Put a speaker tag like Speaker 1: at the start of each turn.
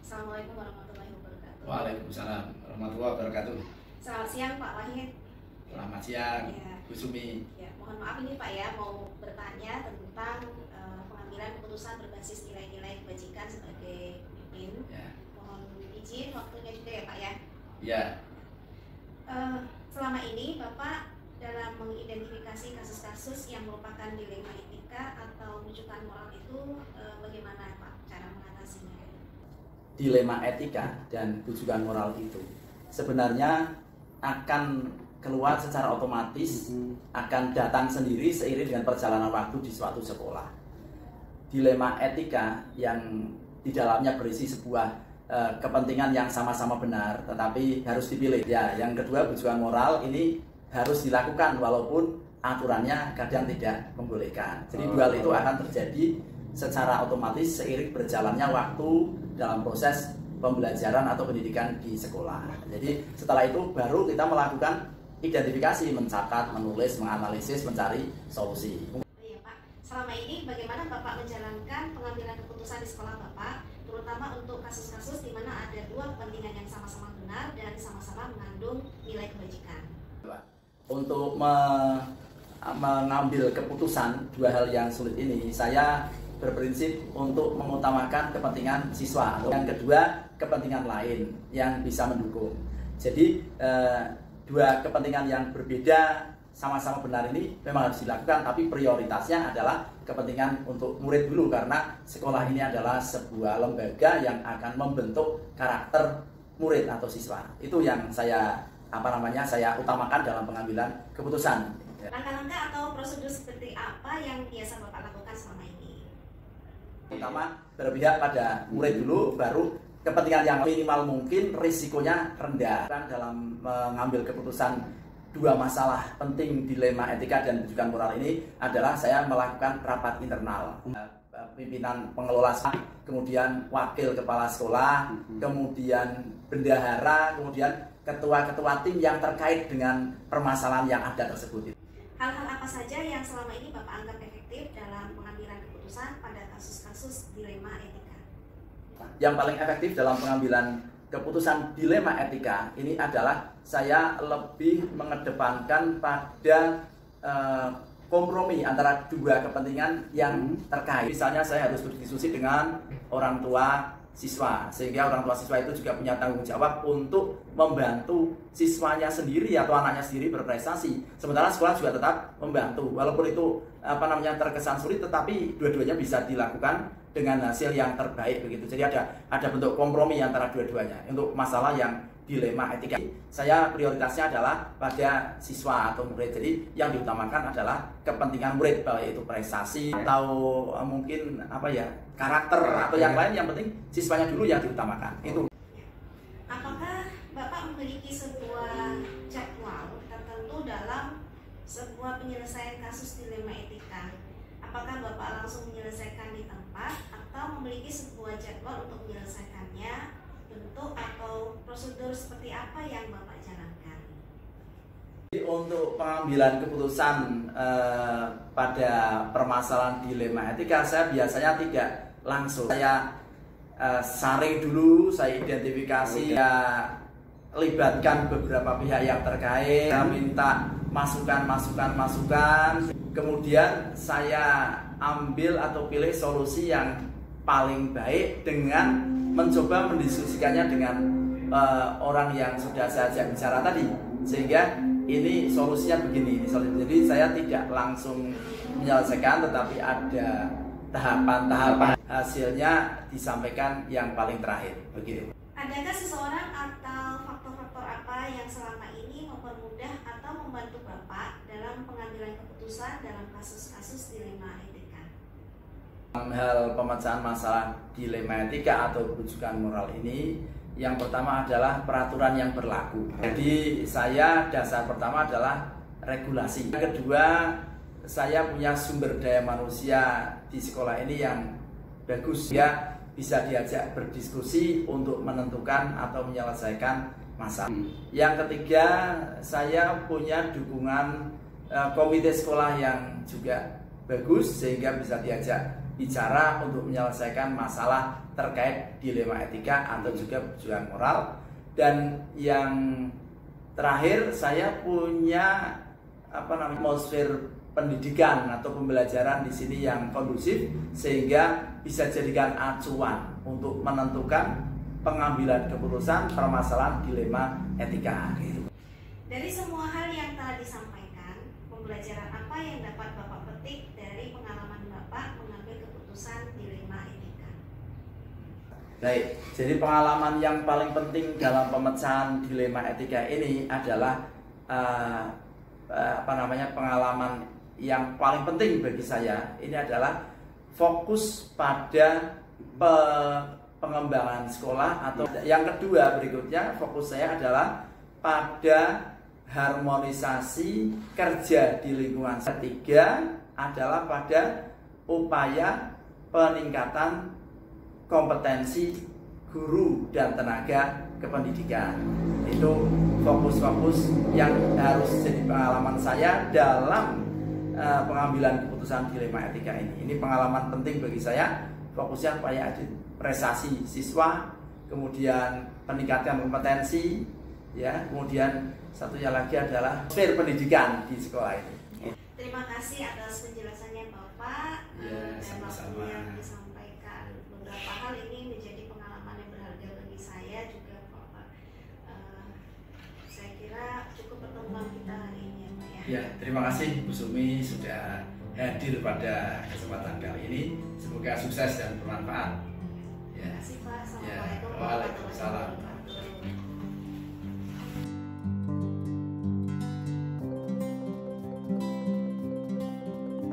Speaker 1: Assalamualaikum warahmatullahi wabarakatuh.
Speaker 2: Waalaikumsalam warahmatullahi wabarakatuh.
Speaker 1: Selamat siang Pak Wahid.
Speaker 2: Selamat siang,
Speaker 1: Ya.
Speaker 2: Bu Sumi.
Speaker 1: Ya, mohon maaf ini Pak ya, mau bertanya tentang pengambilan keputusan berbasis nilai-nilai kebajikan sebagai pemimpin.
Speaker 2: Ya.
Speaker 1: Mohon izin waktunya juga ya Pak ya.
Speaker 2: Ya.
Speaker 1: Selama ini Bapak dalam mengidentifikasi kasus-kasus yang merupakan dilema etika atau rujukan moral itu bagaimana Pak cara mengatasinya?
Speaker 3: Dilema etika dan rujukan moral itu sebenarnya akan keluar secara otomatis, akan datang sendiri seiring dengan perjalanan waktu di suatu sekolah. Dilema etika yang di dalamnya berisi sebuah kepentingan yang sama-sama benar, tetapi harus dipilih. Ya, yang kedua rujukan moral ini harus dilakukan walaupun aturannya kadang tidak membolehkan. Jadi dua hal itu akan terjadi secara otomatis seiring berjalannya waktu dalam proses pembelajaran atau pendidikan di sekolah. Jadi setelah itu baru kita melakukan identifikasi, mencatat, menulis, menganalisis, mencari solusi.
Speaker 1: Iya Pak, selama ini bagaimana Bapak menjalankan pengambilan keputusan di sekolah Bapak, terutama untuk kasus-kasus di mana ada dua kepentingan yang sama-sama benar dan sama-sama mengandung nilai kebajikan?
Speaker 3: Untuk mengambil keputusan dua hal yang sulit ini, saya berprinsip untuk mengutamakan kepentingan siswa. Yang kedua, kepentingan lain yang bisa mendukung. Jadi dua kepentingan yang berbeda sama-sama benar ini memang harus dilakukan, tapi prioritasnya adalah kepentingan untuk murid dulu, karena sekolah ini adalah sebuah lembaga yang akan membentuk karakter murid atau siswa. Itu yang saya utamakan dalam pengambilan keputusan.
Speaker 1: Langkah-langkah atau prosedur seperti apa yang biasa Bapak lakukan selama ini?
Speaker 3: Pertama, berpihak pada murid dulu, baru kepentingan yang minimal mungkin, risikonya rendah. Dalam mengambil keputusan dua masalah penting dilema etika dan rujukan moral ini adalah saya melakukan rapat internal. Pimpinan pengelola, kemudian wakil kepala sekolah, kemudian bendahara, kemudian ketua-ketua tim yang terkait dengan permasalahan yang ada tersebut.
Speaker 1: Hal-hal apa saja yang selama ini Bapak anggap efektif dalam pengambilan keputusan pada kasus-kasus dilema etika?
Speaker 3: Yang paling efektif dalam pengambilan keputusan dilema etika ini adalah saya lebih mengedepankan pada kompromi antara dua kepentingan yang terkait. Misalnya saya harus berdiskusi dengan orang tua siswa, sehingga orang tua siswa itu juga punya tanggung jawab untuk membantu siswanya sendiri atau anaknya sendiri berprestasi. Sementara sekolah juga tetap membantu, walaupun itu terkesan sulit, tetapi dua-duanya bisa dilakukan dengan hasil yang terbaik begitu. Jadi ada bentuk kompromi antara dua-duanya untuk masalah yang dilema etika. Saya prioritasnya adalah pada siswa atau murid. Jadi yang diutamakan adalah kepentingan murid, baik itu prestasi atau mungkin karakter atau yang lain. Yang penting siswanya dulu yang diutamakan. Itu.
Speaker 1: Apakah Bapak memiliki sebuah jadwal tertentu dalam sebuah penyelesaian kasus dilema etika? Apakah Bapak langsung menyelesaikan di tempat atau memiliki sebuah jadwal untuk menyelesaikannya? Bentuk atau prosedur seperti apa yang Bapak jalankan?
Speaker 3: Untuk pengambilan keputusan pada permasalahan dilema etika, saya biasanya tidak langsung. Saya saring dulu, saya identifikasi, saya libatkan beberapa pihak yang terkait, saya minta masukan, kemudian saya ambil atau pilih solusi yang paling baik dengan mencoba mendiskusikannya dengan orang yang sudah saya ajak bicara tadi, sehingga ini solusinya begini. Jadi saya tidak langsung menyelesaikan, tetapi ada tahapan-tahapan, hasilnya disampaikan yang paling terakhir begitu.
Speaker 1: Adakah seseorang atau faktor-faktor apa yang selama ini mempermudah atau membantu Bapak dalam pengambilan keputusan dalam kasus-kasus dilema etika?
Speaker 3: Hal pemecahan masalah dilema etika atau rujukan moral ini, yang pertama adalah peraturan yang berlaku. Jadi dasar pertama adalah regulasi. Yang kedua, saya punya sumber daya manusia di sekolah ini yang bagus, ya bisa diajak berdiskusi untuk menentukan atau menyelesaikan masalah. Yang ketiga, saya punya dukungan komite sekolah yang juga bagus, sehingga bisa diajak bicara untuk menyelesaikan masalah terkait dilema etika atau juga perjuangan moral. Dan yang terakhir, saya punya atmosfer pendidikan atau pembelajaran di sini yang kondusif sehingga bisa jadikan acuan untuk menentukan pengambilan keputusan permasalahan dilema etika.
Speaker 1: Dari semua hal yang telah disampaikan, pembelajaran apa yang dapat Bapak petik dari pengalaman Bapak mengambil keputusan dilema etika?
Speaker 3: Baik, jadi pengalaman yang paling penting dalam pemecahan dilema etika ini adalah pengalaman yang paling penting bagi saya ini adalah fokus pada pengembangan sekolah, atau yang kedua berikutnya fokus saya adalah pada harmonisasi kerja di lingkungan. Ketiga adalah pada upaya peningkatan kompetensi guru dan tenaga kependidikan. Itu fokus-fokus yang harus jadi pengalaman saya dalam pengambilan keputusan dilema etika ini. Ini pengalaman penting bagi saya. Fokusnya supaya ada prestasi siswa, kemudian peningkatan kompetensi, ya, kemudian satunya lagi adalah sfer pendidikan di sekolah ini.
Speaker 1: Terima kasih atas penjelasannya Bapak,
Speaker 2: Ya,
Speaker 1: dan
Speaker 2: sama-sama.
Speaker 1: waktu yang disampaikan. Beberapa hal ini menjadi pengalaman yang berharga bagi saya juga Bapak. Saya kira cukup pertemuan kita hari ini ya Pak ya.
Speaker 2: Ya, terima kasih Bu Sumi sudah hadir pada kesempatan kali ini. Semoga sukses dan bermanfaat.
Speaker 1: Terima kasih Pak.
Speaker 2: Ya,
Speaker 1: Assalamualaikum warahmatullahi
Speaker 2: waalaikumsalam.
Speaker 1: wabarakatuh.